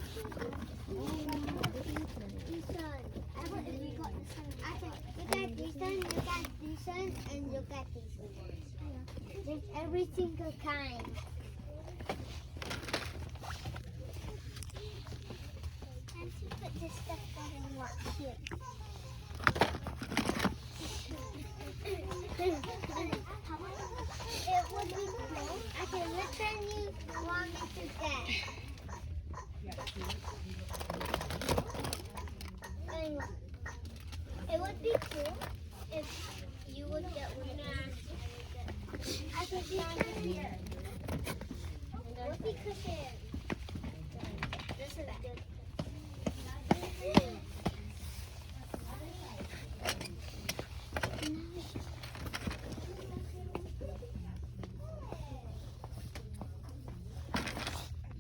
And look at these ones. There's every single kind. And to put this stuff doesn't work here. It would be cool. Okay, which one you want me to get? It would be cool if you would get one. I could be here.